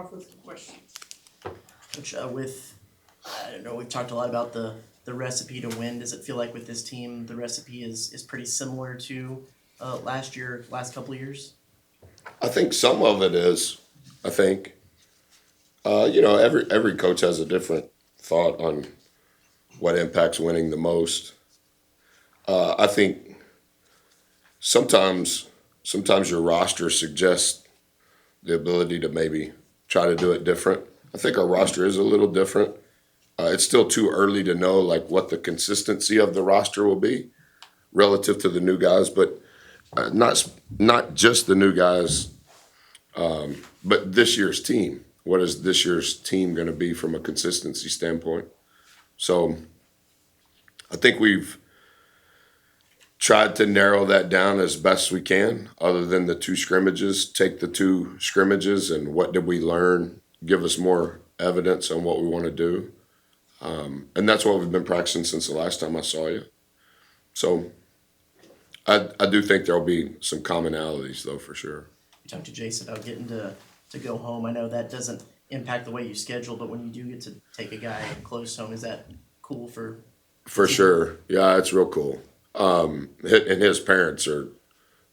off with some questions. Which I don't know, we've talked a lot about the recipe to win. Does it feel like with this team, the recipe is pretty similar to last couple of years? I think some of it is. I think every coach has a different thought on what impacts winning the most. I think sometimes your roster suggests the ability to maybe try to do it different. I think our roster is a little different. It's still too early to know like what the consistency of the roster will be relative to the new guys, but not just the new guys, but this year's team. What is this year's team going to be from a consistency standpoint? So I think we've tried to narrow that down as best we can, other than the two scrimmages. Take the two scrimmages and what did we learn, give us more evidence on what we want to do. And that's what we've been practicing since the last time I saw you. So I do think there'll be some commonalities, though, for sure. You talked to Jason about getting to go home. I know that doesn't impact the way you schedule, but when you do get to take a guy close home, is that cool for? For sure. Yeah, it's real cool. And his parents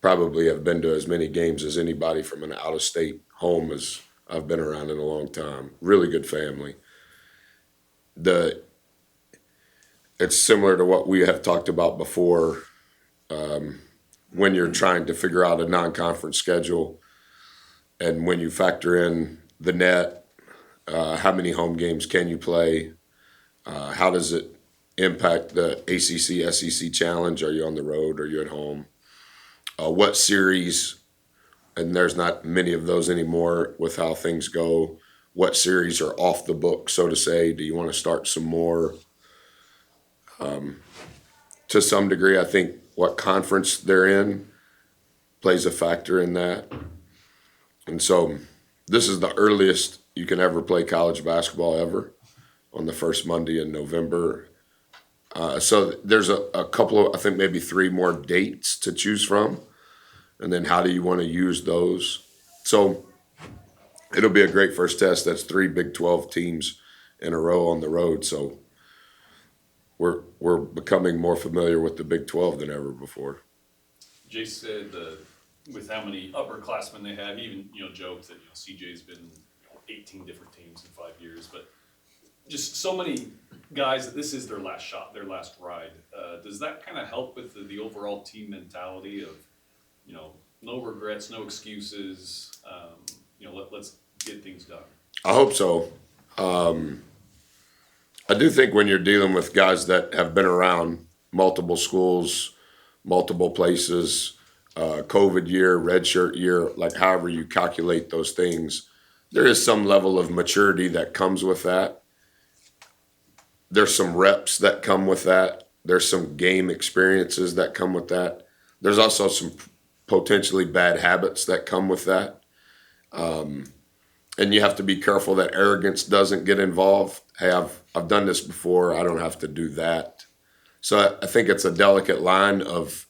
probably have been to as many games as anybody from an out-of-state home as I've been around in a long time. Really good family. It's similar to what we have talked about before. When you're trying to figure out a non-conference schedule, and when you factor in the net, how many home games can you play? How does it impact the ACC, SEC challenge? Are you on the road? Are you at home? What series, and there's not many of those anymore with how things go, what series are off the book, so to say? Do you want to start some more? To some degree, I think what conference they're in plays a factor in that. And so this is the earliest you can ever play college basketball ever, on the first Monday in November. So there's a couple of, I think maybe 3 more dates to choose from. And then how do you want to use those? So it'll be a great first test. That's 3 Big 12 teams in a row on the road. So we're becoming more familiar with the Big 12 than ever before. Jay said with how many upperclassmen they have, he even joked that CJ's been 18 different teams in 5 years, but just so many guys that this is their last shot, their last ride. Does that kind of help with the overall team mentality of no regrets, no excuses? Let's get things done. I hope so. I do think when you're dealing with guys that have been around multiple schools, multiple places, COVID year, redshirt year, like however you calculate those things, there is some level of maturity that comes with that. There's some reps that come with that. There's some game experiences that come with that. There's also some potentially bad habits that come with that. And you have to be careful that arrogance doesn't get involved. Hey, I've done this before. I don't have to do that. So I think it's a delicate line of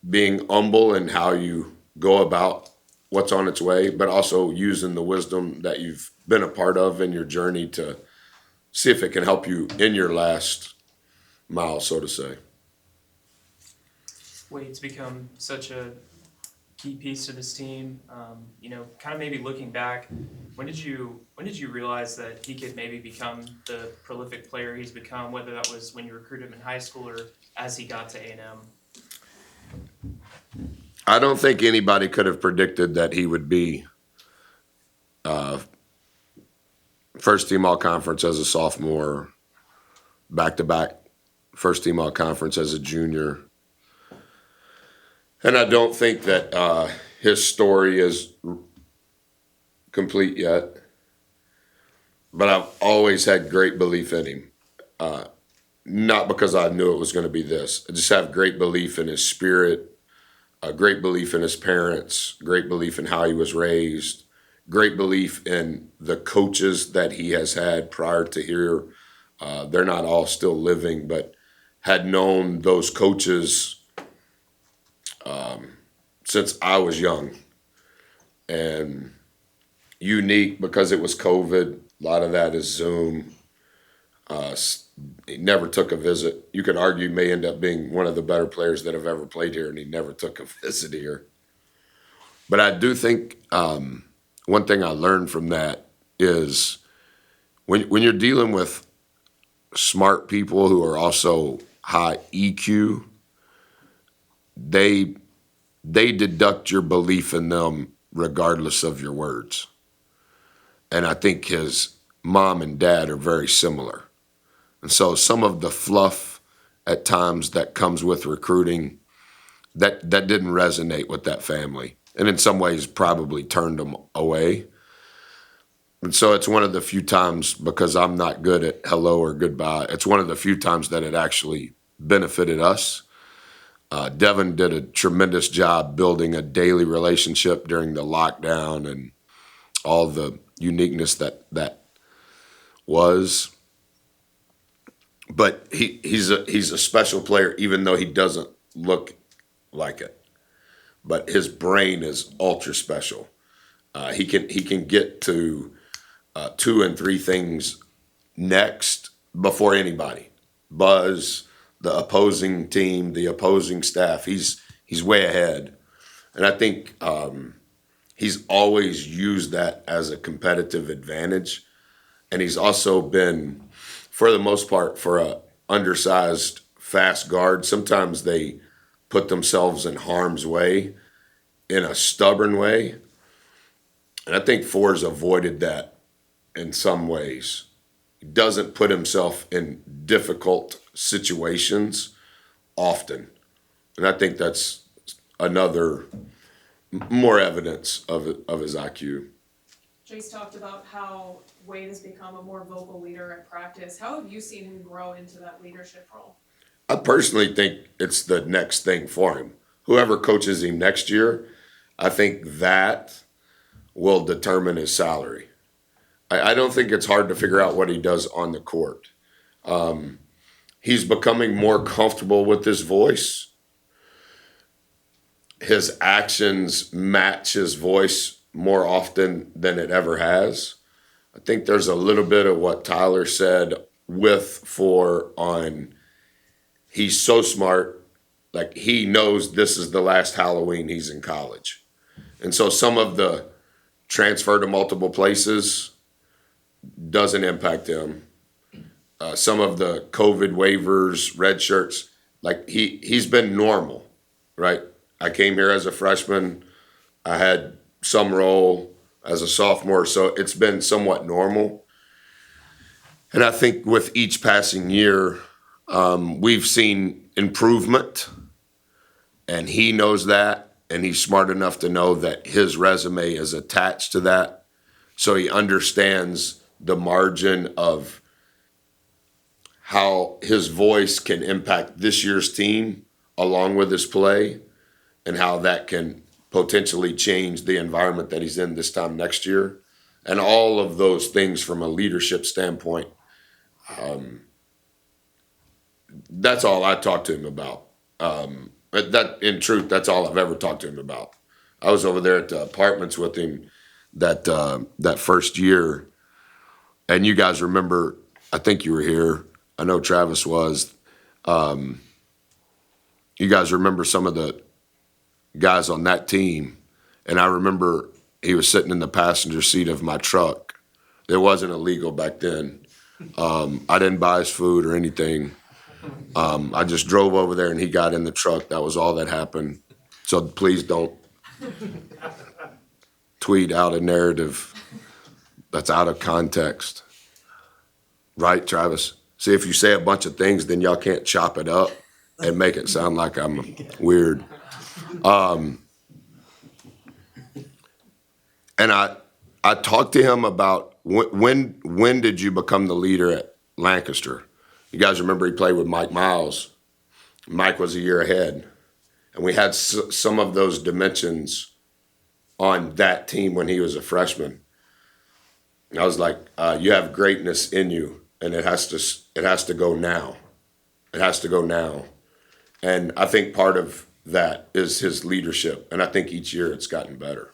being humble in how you go about what's on its way, but also using the wisdom that you've been a part of in your journey to see if it can help you in your last mile, so to say. Wade's become such a key piece to this team. Kind of maybe looking back, when did you realize that he could maybe become the prolific player he's become, whether that was when you recruited him in high school or as he got to A&M? I don't think anybody could have predicted that he would be first team all conference as a sophomore, back-to-back first team all conference as a junior. And I don't think that his story is complete yet. But I've always had great belief in him. Not because I knew it was going to be this. I just have great belief in his spirit, a great belief in his parents, great belief in how he was raised, great belief in the coaches that he has had prior to here. They're not all still living, but had known those coaches since I was young. And unique because it was COVID. A lot of that is Zoom. He never took a visit. You could argue may end up being one of the better players that have ever played here, and he never took a visit here. But I do think one thing I learned from that is when you're dealing with smart people who are also high EQ, they deduct your belief in them regardless of your words. And I think his mom and dad are very similar. And so some of the fluff at times that comes with recruiting, that didn't resonate with that family. And in some ways probably turned them away. And so it's one of the few times, because I'm not good at hello or goodbye, it's one of the few times that it actually benefited us. Devin did a tremendous job building a daily relationship during the lockdown and all the uniqueness that was. But he's a special player, even though he doesn't look like it. But his brain is ultra special. He can get to 2 and 3 things next before anybody. Buzz, the opposing team, the opposing staff. He's way ahead, and I think he's always used that as a competitive advantage. And he's also been, for the most part, for a undersized fast guard, sometimes they put themselves in harm's way in a stubborn way. And I think Ford's avoided that in some ways. He doesn't put himself in difficult situations often. And I think that's another, more evidence of his IQ. Jace talked about how Wade has become a more vocal leader at practice. How have you seen him grow into that leadership role? I personally think it's the next thing for him. Whoever coaches him next year, I think that will determine his salary. I don't think it's hard to figure out what he does on the court. He's becoming more comfortable with his voice. His actions match his voice more often than it ever has. I think there's a little bit of what Tyler said on he's so smart, like he knows this is the last Halloween he's in college. And so some of the transfer to multiple places doesn't impact him. Some of the COVID waivers, red shirts, like he's been normal, right? I came here as a freshman. I had some role as a sophomore, so it's been somewhat normal. And I think with each passing year, we've seen improvement, and he knows that, and he's smart enough to know that his resume is attached to that, so he understands the margin of how his voice can impact this year's team along with his play, and how that can potentially change the environment that he's in this time next year. And all of those things from a leadership standpoint, that's all I talked to him about. But that, in truth, that's all I've ever talked to him about. I was over there at the apartments with him that first year, and you guys remember, I think you were here, I know Travis was, you guys remember some of the guys on that team, and I remember he was sitting in the passenger seat of my truck. It wasn't illegal back then. I didn't buy his food or anything. I just drove over there and he got in the truck. That was all that happened. So please don't tweet out a narrative that's out of context. Right, Travis? See, if you say a bunch of things, then y'all can't chop it up and make it sound like I'm weird. And I talked to him about when did you become the leader at Lancaster? You guys remember he played with Mike Miles. Mike was a year ahead. And we had some of those dimensions on that team when he was a freshman. And I was like, you have greatness in you, and it has to go now. It has to go now. And I think part of that is his leadership. And I think each year it's gotten better.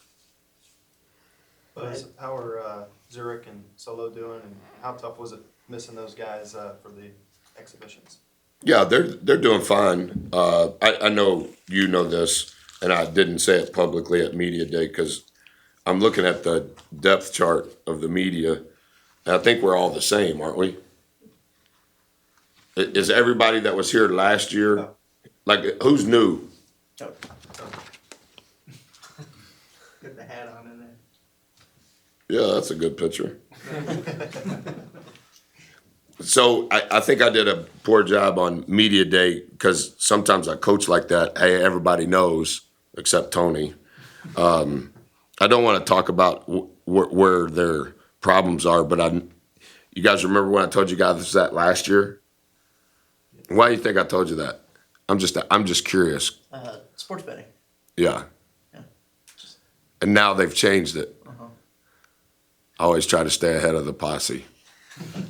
How are Zurich and Solo doing, and how tough was it missing those guys for the exhibitions? Yeah, they're doing fine. I know you know this, and I didn't say it publicly at media day because I'm looking at the depth chart of the media, and I think we're all the same, aren't we? Is everybody that was here last year, like who's new? Oh, Get the hat on in there. Yeah, that's a good picture. So I think I did a poor job on media day because sometimes I coach like that. Hey, everybody knows except Tony. I don't want to talk about where their problems are, but you guys remember when I told you guys that last year? Why do you think I told you that? I'm just curious. sports betting. Yeah. Yeah. And now they've changed it. Uh-huh. I always try to stay ahead of the posse.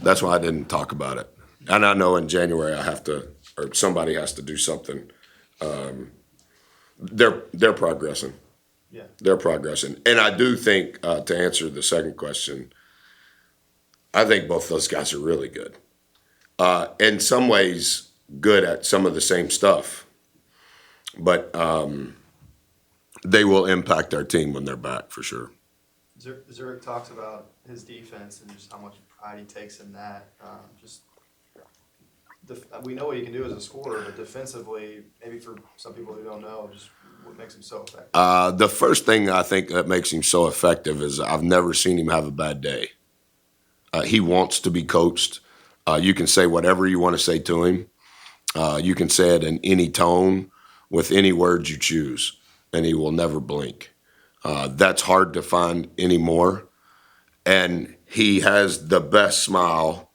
That's why I didn't talk about it. And I know in January I have to, or somebody has to do something. They're progressing. Yeah. They're progressing. And I do think, to answer the second question, I think both those guys are really good. In some ways, good at some of the same stuff. But they will impact our team when they're back for sure. Zurich talks about his defense and just how much pride he takes in that. We know what he can do as a scorer, but defensively, maybe for some people who don't know, just what makes him so effective. The first thing I think that makes him so effective is I've never seen him have a bad day. He wants to be coached. You can say whatever you want to say to him. You can say it in any tone with any words you choose, and he will never blink. That's hard to find anymore. And he has the best smile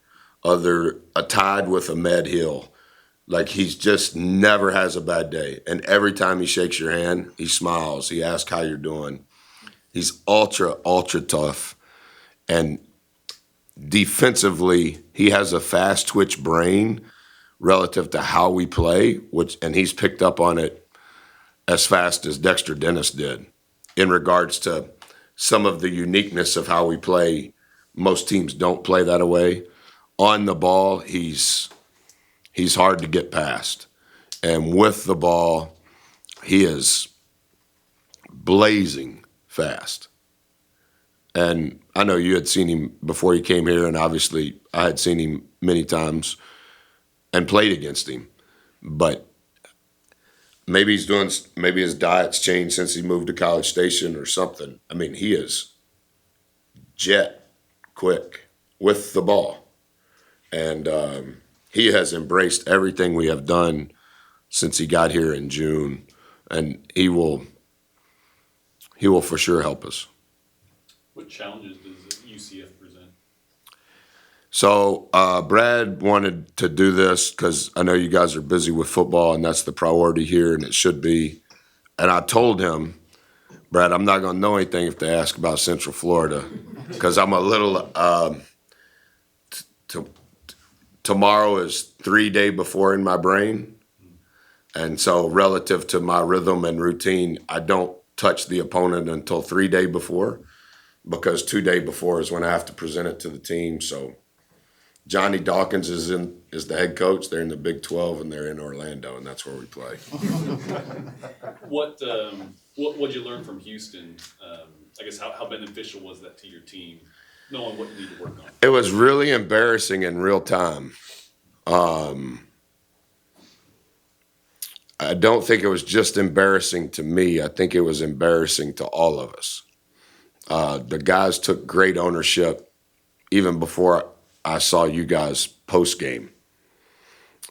tied with Ahmed Hill. Like he's just never has a bad day. And every time he shakes your hand, he smiles. He asks how you're doing. He's ultra, ultra tough. And defensively, he has a fast twitch brain relative to how we play, and he's picked up on it as fast as Dexter Dennis did in regards to some of the uniqueness of how we play. Most teams don't play that way. On the ball, he's hard to get past. And with the ball, he is blazing fast. And I know you had seen him before he came here, and obviously I had seen him many times and played against him. But maybe his diet's changed since he moved to College Station or something. I mean, he is jet quick with the ball. And he has embraced everything we have done since he got here in June. And he will for sure help us. What challenges does UCF present? So Brad wanted to do this because I know you guys are busy with football, and that's the priority here, and it should be. And I told him, Brad, I'm not going to know anything if they ask about Central Florida because I'm a little tomorrow is 3 days before in my brain. And so relative to my rhythm and routine, I don't touch the opponent until 3 days before because 2 days before is when I have to present it to the team. So Johnny Dawkins is the head coach. They're in the Big 12 and they're in Orlando, and that's where we play. What'd you learn from Houston? I guess how beneficial was that to your team, knowing what you need to work on? It was really embarrassing in real time. I don't think it was just embarrassing to me. I think it was embarrassing to all of us. The guys took great ownership even before I saw you guys post game.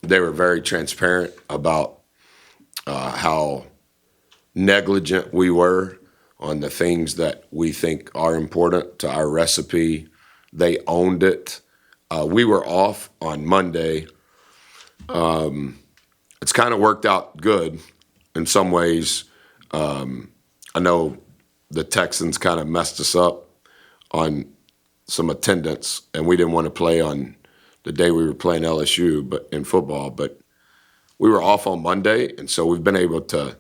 They were very transparent about how negligent we were on the things that we think are important to our recipe. They owned it. We were off on Monday. It's kind of worked out good in some ways. I know the Texans kind of messed us up on some attendance, and we didn't want to play on the day we were playing LSU, but in football. But we were off on Monday, and so we've been able to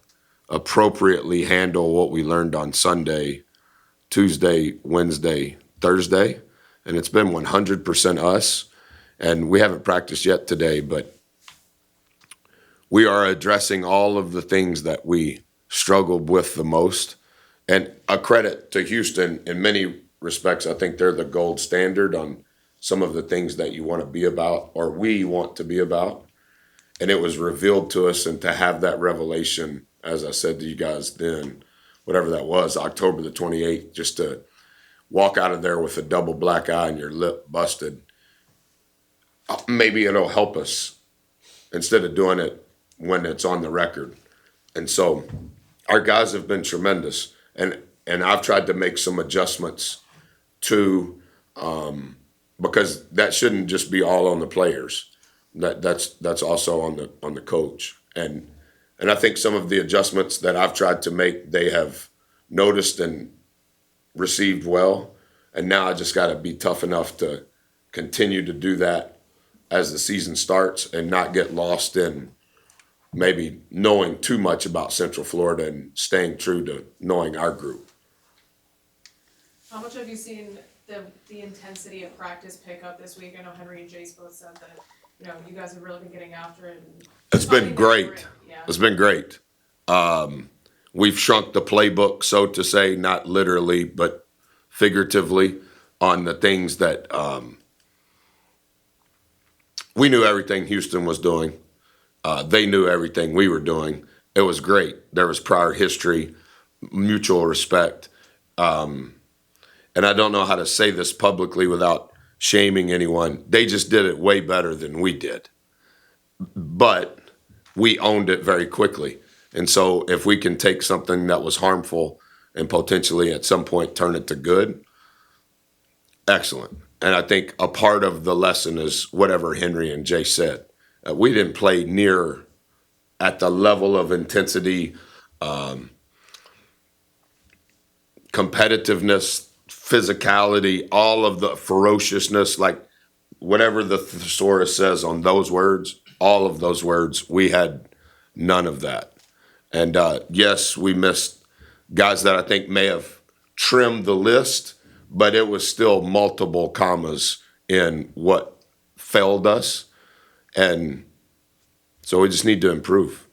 appropriately handle what we learned on Sunday Tuesday, Wednesday, Thursday, and it's been 100% us. And we haven't practiced yet today, but we are addressing all of the things that we struggled with the most. And a credit to Houston in many respects. I think they're the gold standard on some of the things that you want to be about, or we want to be about. And it was revealed to us, and to have that revelation, as I said to you guys then, whatever that was, October the 28th, just to walk out of there with a double black eye and your lip busted, maybe it'll help us instead of doing it when it's on the record. And so our guys have been tremendous. And I've tried to make some adjustments to, because that shouldn't just be all on the players. That's also on the coach. And I think some of the adjustments that I've tried to make, they have noticed and received well. And now I just got to be tough enough to continue to do that as the season starts and not get lost in maybe knowing too much about Central Florida and staying true to knowing our group. How much have you seen the intensity of practice pick up this week? I know Henry and Jace both said that, you know, you guys have really been getting after it. And It's been finding that great. grit. Yeah. It's been great. We've shrunk the playbook, so to say, not literally, but figuratively, on the things that we knew everything Houston was doing. They knew everything we were doing. It was great. There was prior history, mutual respect. And I don't know how to say this publicly without shaming anyone. They just did it way better than we did. But we owned it very quickly. And so if we can take something that was harmful and potentially at some point turn it to good, excellent. And I think a part of the lesson is whatever Henry and Jay said. We didn't play near at the level of intensity, competitiveness, physicality, all of the ferociousness, like whatever the thesaurus says on those words, all of those words, we had none of that. And yes, we missed guys that I think may have trimmed the list, but it was still multiple commas in what failed us. And so we just need to improve.